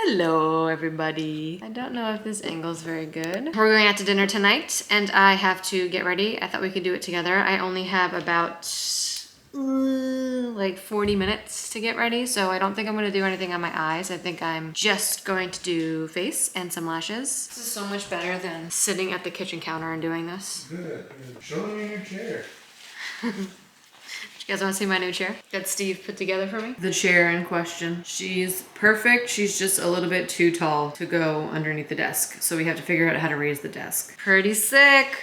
Hello, everybody. I don't know if this angle is very good. We're going out to dinner tonight, and I have to get ready. I thought we could do it together. I only have about like 40 minutes to get ready, so I don't think I'm gonna do anything on my eyes. I think I'm just going to do face and some lashes. This is so much better than sitting at the kitchen counter and doing this. Good. Show them your new chair. You guys want to see my new chair that Steve put together for me? The chair in question. She's perfect. She's just a little bit too tall to go underneath the desk. So we have to figure out how to raise the desk. Pretty sick.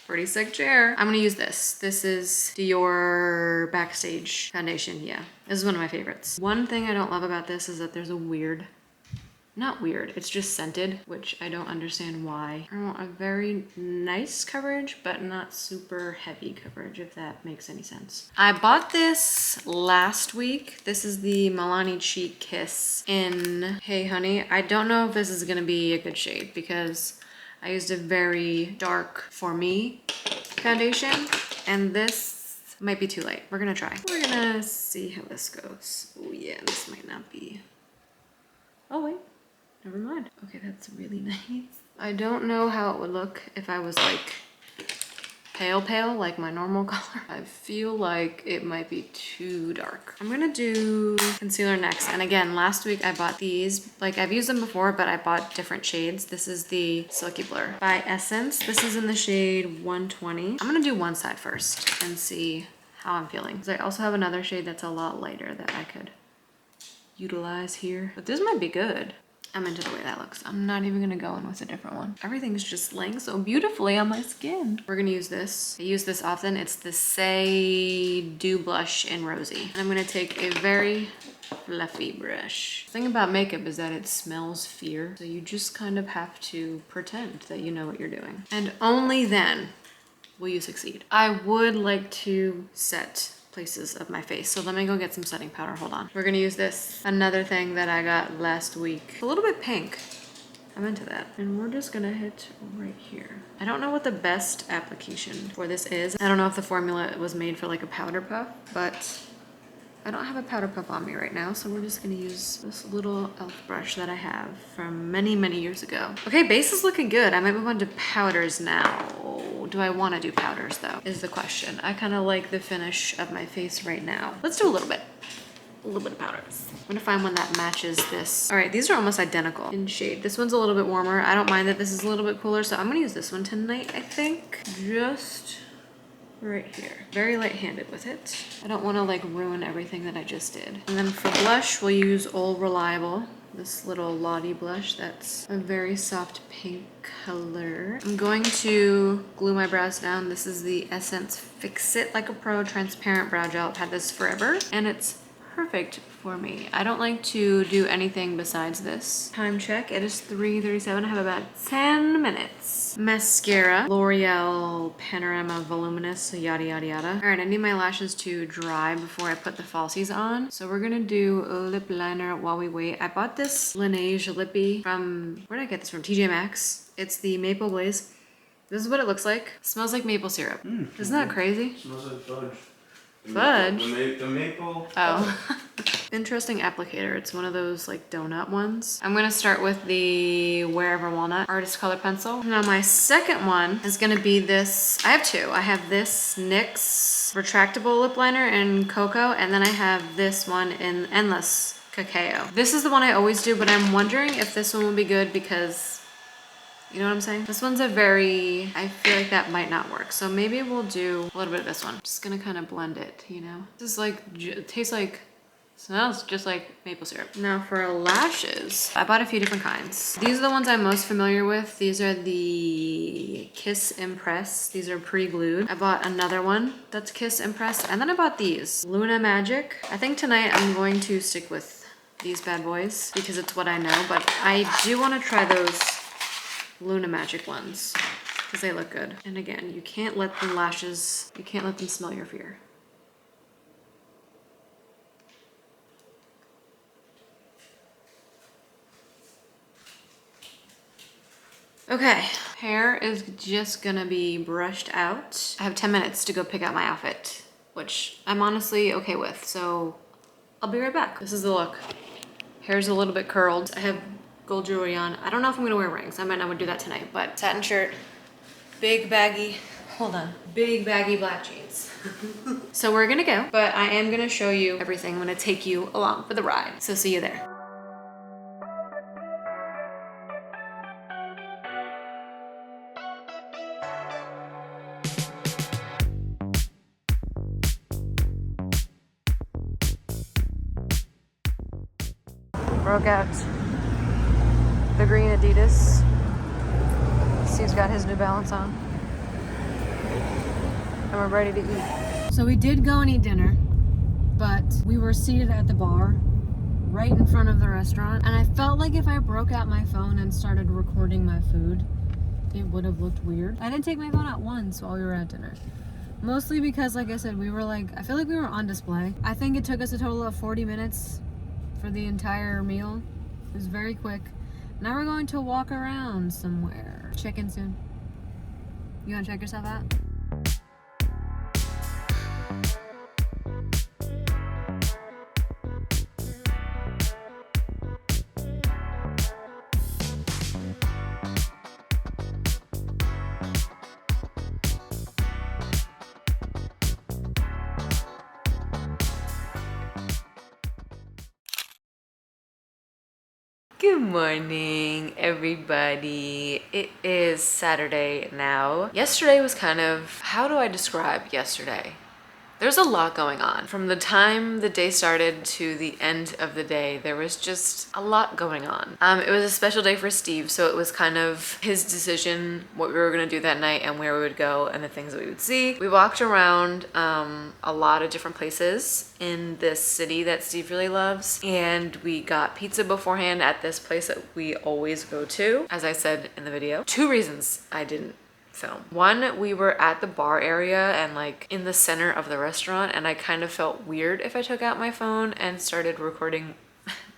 Pretty sick chair. I'm gonna use this. This is Dior Backstage foundation. Yeah, this is one of my favorites. One thing I don't love about this is that there's a weird, not weird, it's just scented, which I don't understand why. I want a very nice coverage, but not super heavy coverage, if that makes any sense. I bought this last week. This is the Milani Cheek Kiss in Hey Honey. I don't know if this is gonna be a good shade because I used a very dark, for me, foundation, and this might be too light. We're gonna try. We're gonna see how this goes. Oh yeah, this might not be. Oh wait. Never mind. Okay, that's really nice. I don't know how it would look if I was like pale, like my normal color. I feel like it might be too dark. I'm gonna do concealer next. And again, last week I bought these. Like I've used them before, but I bought different shades. This is the Silky Blur by Essence. This is in the shade 120. I'm gonna do one side first and see how I'm feeling. Because I also have another shade that's a lot lighter that I could utilize here. But this might be good. I'm into the way that looks. I'm not even gonna go in with a different one. Everything's just laying so beautifully on my skin. We're gonna use this. I use this often. It's the Say Dew Blush in Rosy. And I'm gonna take a very fluffy brush. The thing about makeup is that it smells fear. So you just kind of have to pretend that you know what you're doing. And only then will you succeed. I would like to set places of my face. So let me go get some setting powder. Hold on. We're gonna use this. Another thing that I got last week. A little bit pink. I'm into that. And we're just gonna hit right here. I don't know what the best application for this is. I don't know if the formula was made for like a powder puff, but I don't have a powder puff on me right now, so we're just gonna use this little e.l.f. brush that I have from many, many years ago. Okay, base is looking good. I might move on to powders now. Do I wanna do powders though, is the question. I kinda like the finish of my face right now. Let's do a little bit of powders. I'm gonna find one that matches this. All right, these are almost identical in shade. This one's a little bit warmer. I don't mind that this is a little bit cooler, so I'm gonna use this one tonight, I think. Just right here. Very light-handed with it. I don't want to like ruin everything that I just did. And then for blush, we'll use Old Reliable. This little Lottie blush that's a very soft pink color. I'm going to glue my brows down. This is the Essence Fix It Like a Pro Transparent Brow Gel. I've had this forever and it's perfect for me. I don't like to do anything besides this. Time check, it is 3:37. I have about 10 minutes. Mascara, L'Oreal Panorama Voluminous, yada yada yada. All right, I need my lashes to dry before I put the falsies on. So we're gonna do a lip liner while we wait. I bought this Laneige Lippy from, where did I get this from? TJ Maxx. It's the Maple Glaze. This is what it looks like. It smells like maple syrup. Isn't that crazy? Smells like fudge. Fudge? The maple. Oh. Interesting applicator. It's one of those like donut ones. I'm gonna start with the Wherever Walnut Artist Color Pencil. Now my second one is gonna be this. I have two. I have this NYX retractable lip liner in Cocoa, and then I have this one in Endless Cacao. This is the one I always do, but I'm wondering if this one will be good because, you know what I'm saying? This one's a very, I feel like that might not work. So maybe we'll do a little bit of this one. Just gonna kind of blend it, you know? This is like, it tastes like, smells just like maple syrup. Now for lashes, I bought a few different kinds. These are the ones I'm most familiar with. These are the Kiss Impress. These are pre-glued. I bought another one that's Kiss Impress. And then I bought these, Luna Magic. I think tonight I'm going to stick with these bad boys because it's what I know, but I do want to try those Luna Magic ones because they look good. And again, you can't let the lashes, you can't let them smell your fear. Okay, hair is just gonna be brushed out. I have 10 minutes to go pick out my outfit, which I'm honestly okay with, so I'll be right back. This is the look. Hair's a little bit curled. I have gold jewelry on. I don't know if I'm gonna wear rings. I might not do that tonight, but satin shirt, big baggy, hold on, big baggy black jeans. So we're gonna go, but I am gonna show you everything. I'm gonna take you along for the ride. So see you there. Broke out the green Adidas. Steve's got his New Balance on. And we're ready to eat. So we did go and eat dinner, but we were seated at the bar right in front of the restaurant. And I felt like if I broke out my phone and started recording my food, it would have looked weird. I didn't take my phone out once while we were at dinner. Mostly because, like I said, I feel like we were on display. I think it took us a total of 40 minutes for the entire meal. It was very quick. Now we're going to walk around somewhere. Check in soon. You wanna check yourself out? Good morning, everybody. It is Saturday now. Yesterday was kind of, how do I describe yesterday? There's a lot going on. From the time the day started to the end of the day, there was just a lot going on. It was a special day for Steve, so it was kind of his decision what we were gonna do that night and where we would go and the things that we would see. We walked around a lot of different places in this city that Steve really loves, and we got pizza beforehand at this place that we always go to. As I said in the video, 2 reasons I didn't film. One, we were at the bar area and like in the center of the restaurant, and I kind of felt weird if I took out my phone and started recording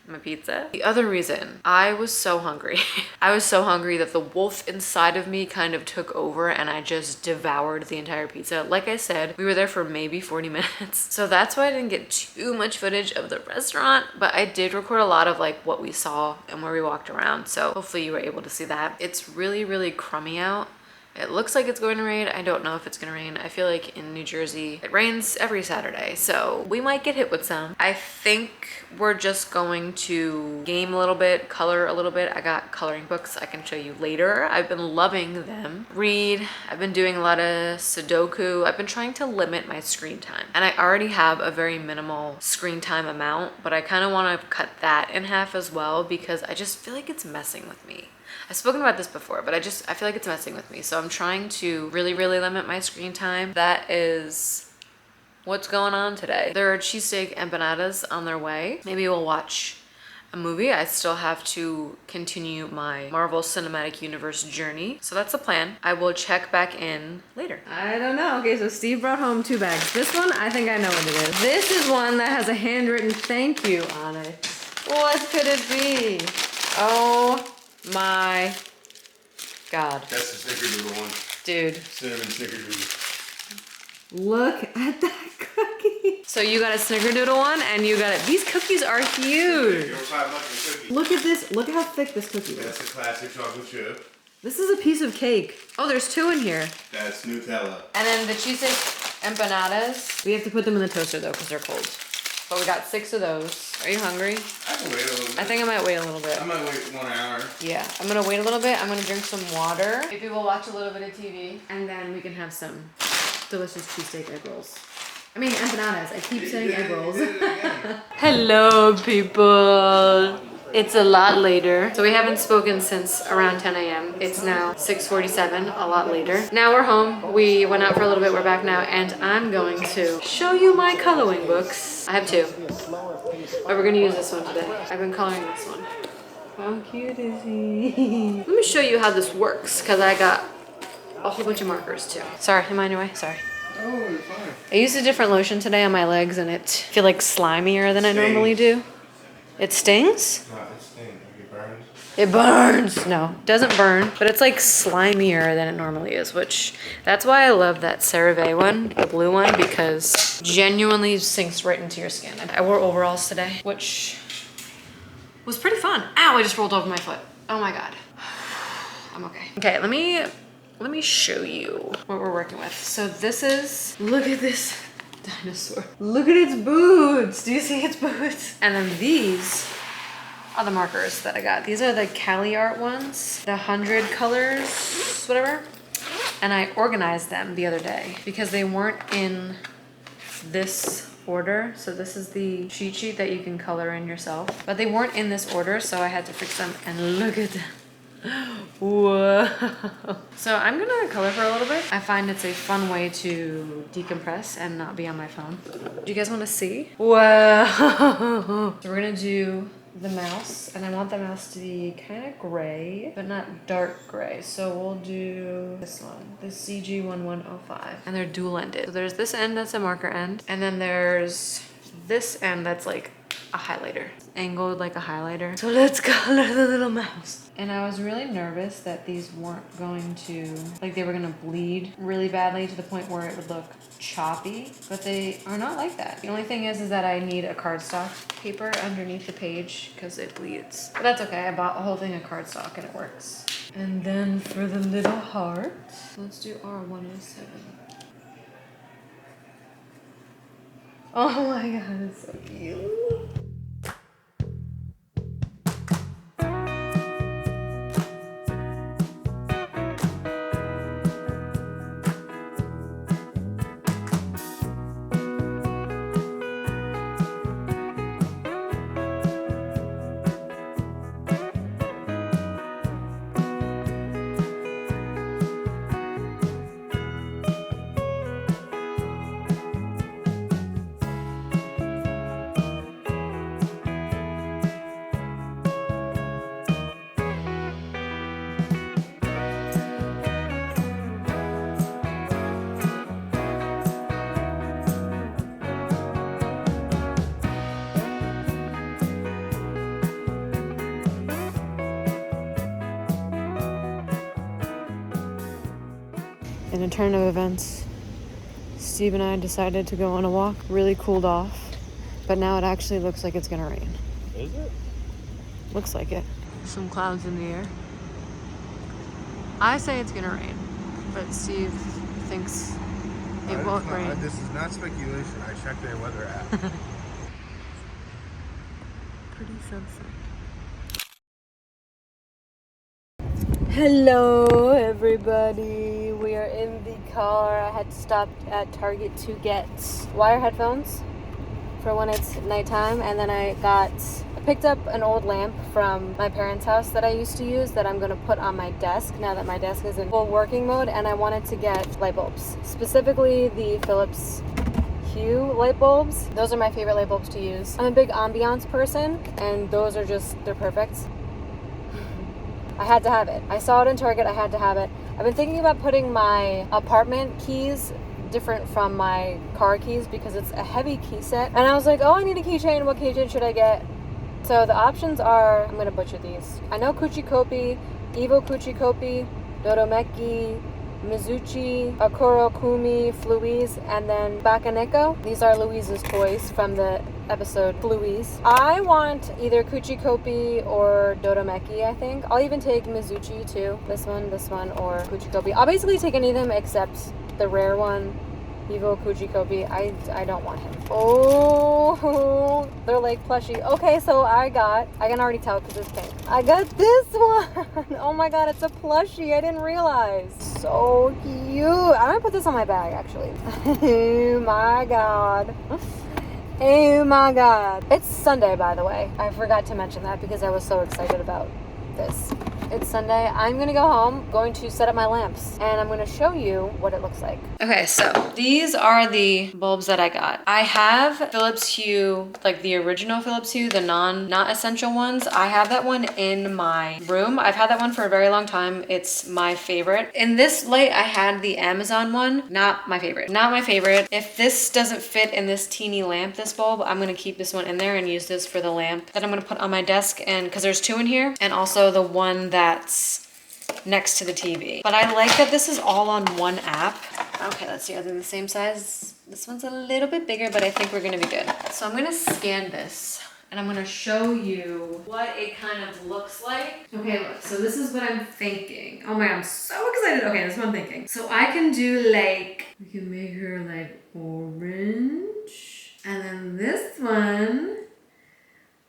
my pizza. The other reason, I was so hungry. I was so hungry that the wolf inside of me kind of took over and I just devoured the entire pizza. Like I said, we were there for maybe 40 minutes. So that's why I didn't get too much footage of the restaurant, but I did record a lot of like what we saw and where we walked around. So hopefully you were able to see that. It's really, really crummy out. It looks like it's going to rain. I don't know if it's gonna rain. I feel like in New Jersey, it rains every Saturday, so we might get hit with some. I think we're just going to game a little bit, color a little bit. I got coloring books I can show you later. I've been loving them. Read. I've been doing a lot of Sudoku. I've been trying to limit my screen time. And I already have a very minimal screen time amount, but I kind of want to cut that in half as well because I just feel like it's messing with me. I've spoken about this before, but I feel like it's messing with me. So I'm trying to really, really limit my screen time. That is what's going on today. There are cheesesteak empanadas on their way. Maybe we'll watch a movie. I still have to continue my Marvel Cinematic Universe journey. So that's the plan. I will check back in later. I don't know. Okay, so Steve brought home 2 bags. This one, I think I know what it is. This is one that has a handwritten thank you on it. What could it be? Oh my God. That's the snickerdoodle one. Dude. Cinnamon snickerdoodle. Look at that cookie. So you got a snickerdoodle one and you got it. These cookies are huge. You're 5 months cookie. Look at this. Look at how thick this cookie is. That's a classic chocolate chip. This is a piece of cake. Oh, there's 2 in here. That's Nutella. And then the cheesesteak empanadas. We have to put them in the toaster though because they're cold. But we got 6 of those. Are you hungry? I can wait a little bit. I think I might wait a little bit. I might wait 1 hour. Yeah, I'm gonna wait a little bit. I'm gonna drink some water. Maybe we'll watch a little bit of TV. And then we can have some delicious cheesesteak egg rolls. I mean empanadas. I keep saying egg rolls. Hello, people. It's a lot later. So we haven't spoken since around 10 a.m. It's now 6:47, a lot later. Now we're home. We went out for a little bit. We're back now. And I'm going to show you my coloring books. I have 2. But we're going to use this one today. I've been coloring this one. How cute is he? Let me show you how this works because I got a whole bunch of markers too. Sorry, am I in your way? Sorry. Oh, you're fine. I used a different lotion today on my legs and it feel like slimier than I normally do. It stings? No, it stings. It burns. It burns. No, it doesn't burn, but it's like slimier than it normally is, which that's why I love that CeraVe one, the blue one, because genuinely sinks right into your skin. I wore overalls today, which was pretty fun. Ow, I just rolled over my foot. Oh my God. I'm okay. Okay, let me show you what we're working with. So this is, look at this dinosaur. Look at its boots. Do you see its boots? And then these are the markers that I got. These are the Cali Art ones, the 100 colors, whatever. And I organized them the other day because they weren't in this order. So this is the cheat sheet that you can color in yourself, but they weren't in this order, so I had to fix them. And look at them. Whoa. So I'm gonna color for a little bit. I find it's a fun way to decompress and not be on my phone. Do you guys want to see? Whoa. So we're gonna do the mouse, and I want the mouse to be kind of gray, but not dark gray. So we'll do this one, the CG1105, and they're dual ended. So there's this end that's a marker end, and then there's this end that's like a highlighter, angled like a highlighter. So let's color the little mouse. And I was really nervous that these weren't going to, like they were gonna bleed really badly to the point where it would look choppy, but they are not like that. The only thing is that I need a cardstock paper underneath the page because it bleeds. But that's okay, I bought a whole thing of cardstock and it works. And then for the little heart, let's do R107. Oh my God, it's so cute. In a turn of events, Steve and I decided to go on a walk, really cooled off, but now it actually looks like it's gonna rain. Is it? Looks like it. Some clouds in the air. I say it's gonna rain, but Steve thinks it won't rain. This is not speculation. I checked their weather app. Pretty sunset. Hello everybody, we are in the car. I had to stop at Target to get wire headphones for when it's nighttime, and then I picked up an old lamp from my parents' house that I used to use that I'm going to put on my desk now that my desk is in full working mode, and I wanted to get light bulbs, specifically the Philips Hue light bulbs. Those are my favorite light bulbs to use. I'm a big ambiance person, and those are they're perfect. I had to have it. I saw it in Target, I had to have it. I've been thinking about putting my apartment keys different from my car keys because it's a heavy key set. And I was like, oh, I need a keychain. What keychain should I get? So the options are, I'm gonna butcher these. I know Kuchikopi, Evo Kuchikopi, Dodomeki, Mizuchi, Akuro Kumi, Fluise, and then Bakaneko. These are Louise's toys from the episode Louise. I want either Kuchikopi or Dodomeki, I think. I'll even take Mizuchi too. This one, or Kuchikopi. I'll basically take any of them except the rare one, Evo Kuchikopi. I don't want him. Oh, they're like plushie. Okay, so I can already tell because it's pink. I got this one. Oh my God, it's a plushie. I didn't realize. So cute. I'm gonna put this on my bag actually. Oh my God. Oh my God. It's Sunday, by the way. I forgot to mention that because I was so excited about this. It's Sunday. I'm gonna go home, going to set up my lamps, and I'm gonna show you what it looks like. Okay, so these are the bulbs that I got. I have Philips Hue, like the original Philips Hue, the not essential ones. I have that one in my room. I've had that one for a very long time. It's my favorite. In this light, I had the Amazon one. Not my favorite. Not my favorite. If this doesn't fit in this teeny lamp, this bulb, I'm gonna keep this one in there and use this for the lamp that I'm gonna put on my desk, and because there's two in here, and also the one that's next to the TV. But I like that this is all on one app. Okay, let's see, are they the same size? This one's a little bit bigger, but I think we're gonna be good. So I'm gonna scan this and I'm gonna show you what it kind of looks like. Okay, look, so this is what I'm thinking. Oh my God, I'm so excited. Okay, this is what I'm thinking. So I can do like, we can make her like orange. And then this one,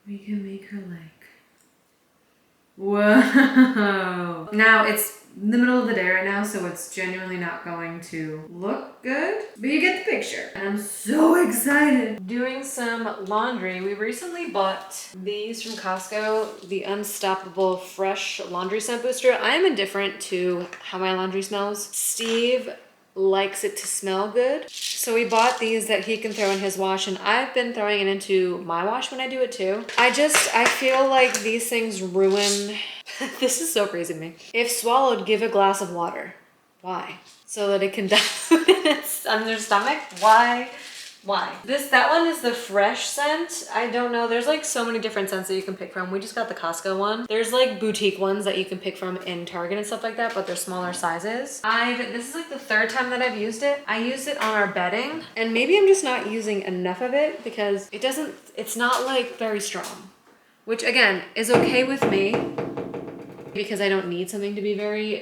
we can make her like, whoa. Now it's in the middle of the day right now, so it's genuinely not going to look good, but you get the picture. And I'm so excited. Doing some laundry. We recently bought these from Costco, the Unstoppable Fresh Laundry Scent Booster. I am indifferent to how my laundry smells. Steve likes it to smell good. So we bought these that he can throw in his wash, and I've been throwing it into my wash when I do it too. I feel like these things ruin, this is so crazy to me. If swallowed, give a glass of water. Why? So that it can die on their stomach? Why? Why? That one is the fresh scent. I don't know. There's like so many different scents that you can pick from. We just got the Costco one. There's like boutique ones that you can pick from in Target and stuff like that, but they're smaller sizes. This is like the third time that I've used it. I used it on our bedding, and maybe I'm just not using enough of it because it's not like very strong, which again is okay with me, because I don't need something to be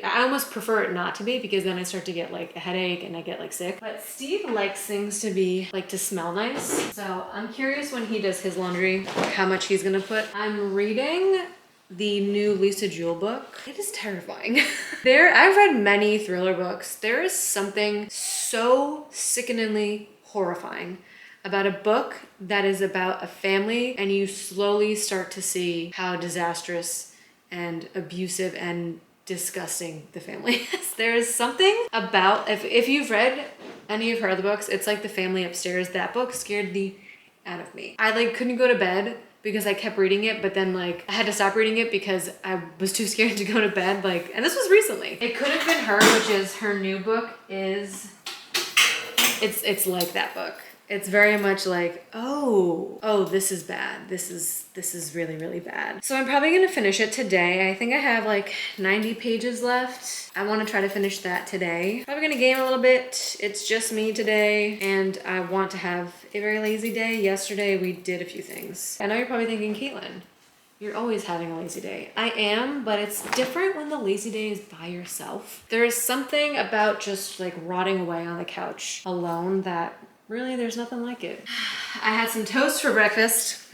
I almost prefer it not to be, because then I start to get like a headache and I get like sick. But Steve likes things to smell nice. So I'm curious when he does his laundry, how much he's gonna put. I'm reading the new Lisa Jewell book. It is terrifying. I've read many thriller books. There is something so sickeningly horrifying about a book that is about a family, and you slowly start to see how disastrous and abusive and disgusting the family is. There is something about, if you've read any of her other books, it's like The Family Upstairs. That book scared the out of me. I like couldn't go to bed because I kept reading it, but then like I had to stop reading it because I was too scared to go to bed. Like, and this was recently. It could have been her, which is her new book it's like that book. It's very much like, oh, this is bad. This is really, really bad. So I'm probably gonna finish it today. I think I have like 90 pages left. I wanna try to finish that today. Probably gonna game a little bit. It's just me today, and I want to have a very lazy day. Yesterday we did a few things. I know you're probably thinking, Caitlin, you're always having a lazy day. I am, but it's different when the lazy day is by yourself. There is something about just like rotting away on the couch alone that really, there's nothing like it. I had some toast for breakfast.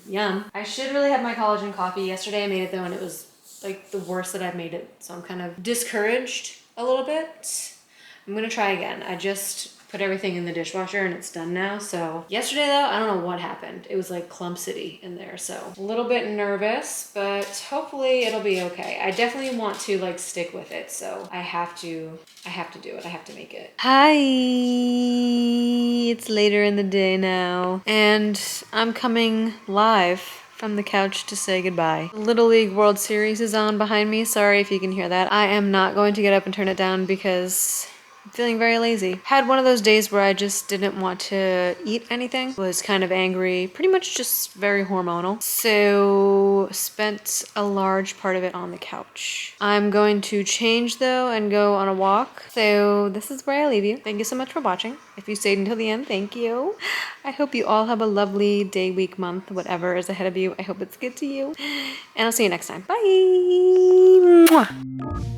Yum. I should really have my collagen coffee. Yesterday I made it though, and it was like the worst that I've made it. So I'm kind of discouraged a little bit. I'm gonna try again. I just put everything in the dishwasher and it's done now. So yesterday though, I don't know what happened. It was like Clump City in there. So a little bit nervous, but hopefully it'll be okay. I definitely want to like stick with it. So I have to do it. I have to make it. Hi, it's later in the day now, and I'm coming live from the couch to say goodbye. The Little League World Series is on behind me. Sorry if you can hear that. I am not going to get up and turn it down because I'm feeling very lazy. Had one of those days where I just didn't want to eat anything. Was kind of angry, pretty much just very hormonal. So spent a large part of it on the couch. I'm going to change though and go on a walk. So this is where I leave you. Thank you so much for watching. If you stayed until the end, thank you. I hope you all have a lovely day, week, month, whatever is ahead of you. I hope it's good to you. And I'll see you next time. Bye. Mwah.